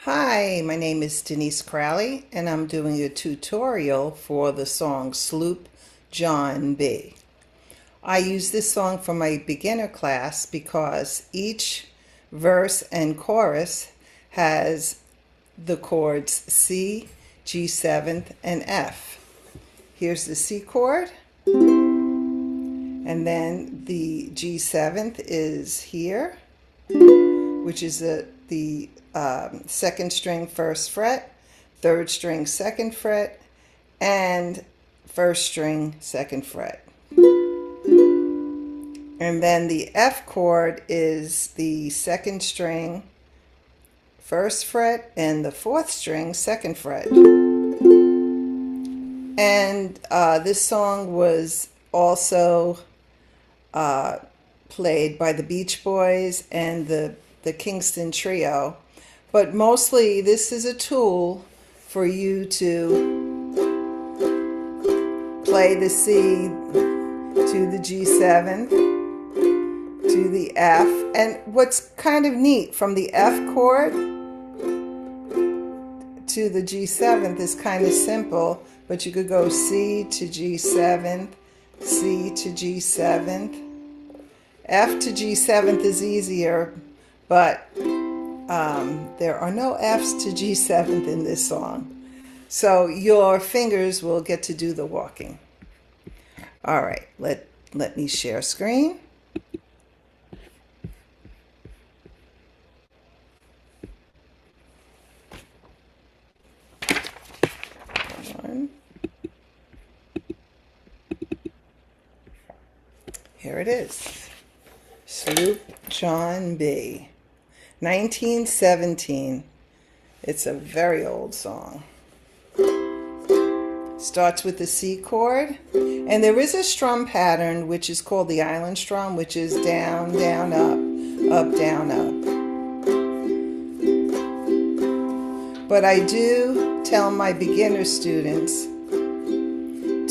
Hi, my name is Denise Crowley, and I'm doing a tutorial for the song Sloop John B. I use this song for my beginner class because each verse and chorus has the chords C, G7, and F. Here's the C chord, and then the G7 is here, which is the second string first fret, third string second fret, and first string second fret. And then the F chord is the second string first fret and the fourth string second fret. And this song was also played by the Beach Boys and the Kingston Trio. But mostly this is a tool for you to play the C to the G7 to the F. And what's kind of neat, from the F chord to the G7th is kind of simple, but you could go C to G7th, C to G7th. F to G7th is easier, but there are no F's to G7th in this song. So your fingers will get to do the walking. All right, let me share screen. Here it is. Sloop John B. 1917. It's a very old song. Starts with the C chord, and there is a strum pattern which is called the island strum, which is down, down, up, up, down, up. But I do tell my beginner students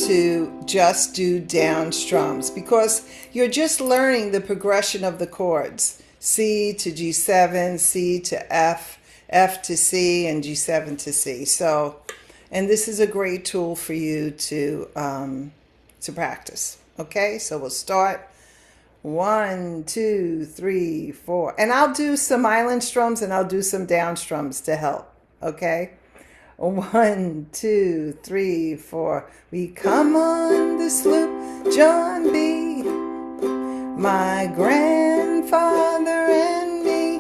to just do down strums because you're just learning the progression of the chords. C to G7, C to F, F to C, and G7 to C. So, and this is a great tool for you to practice. Okay, so we'll start 1, 2, 3, 4, and I'll do some island strums and I'll do some down strums to help. Okay, 1, 2, 3, 4. We come on the sloop John B, my grandfather and me,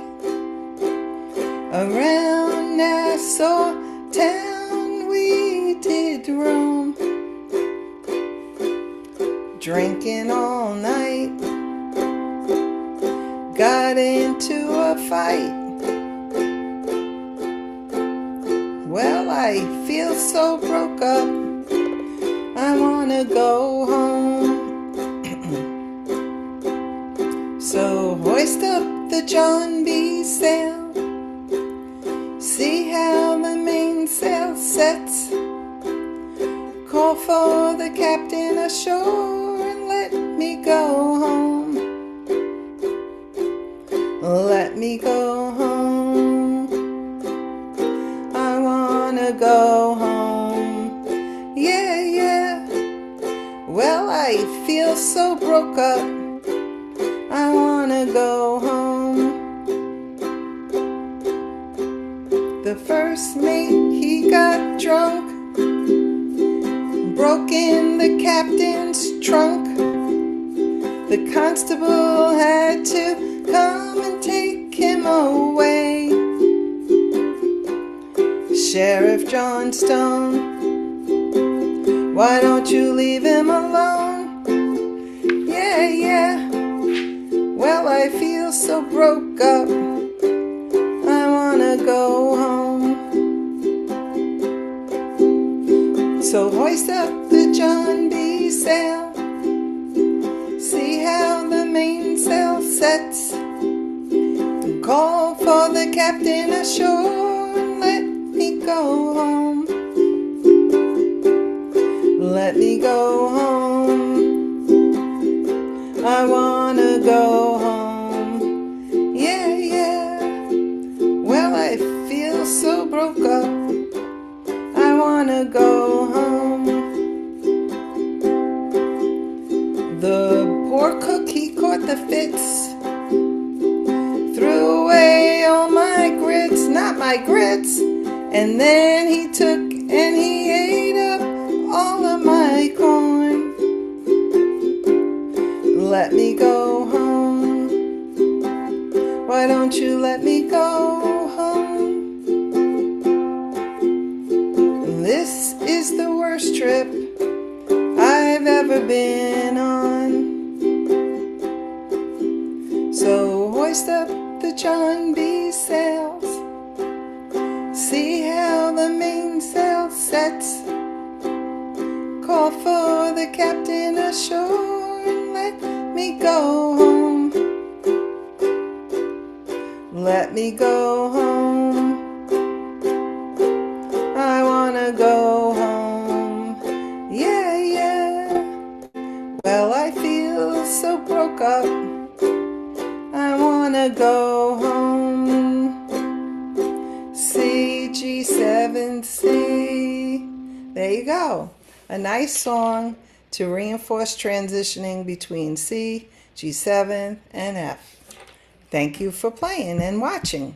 around Nassau town we did roam, drinking all night, got into a fight. Well, I feel so broke up, I wanna go home. So hoist up the John B sail, see how the mainsail sets, call for the captain ashore and let me go home. Let me go home, I wanna go home. Yeah, yeah, well, I feel so broke up, I wanna go home. The first mate, he got drunk, broke in the captain's trunk. The constable had to come and take him away. Sheriff John Stone, why don't you leave him alone? Yeah, yeah, well, I feel so broke up, I wanna go home. So hoist up the John B sail, see how the mainsail sets, and call for the captain ashore and let me go home. Let me go home, I wanna go home. Yeah, yeah, well, I feel so broke up. I wanna go home. The poor cook, he caught the fits, threw away all my grits, not my grits. And then he took and he ate up all of my corn. Let me go home. Why don't you let me go home? This is the worst trip I've ever been on. So hoist up the John B sails, see how the mainsail sets, call for the captain ashore and let me go home. Let me go home. I wanna go home. Yeah, yeah. Well, I feel so broke up. I wanna go home. C, G7, C. There you go. A nice song to reinforce transitioning between C, G7, and F. Thank you for playing and watching.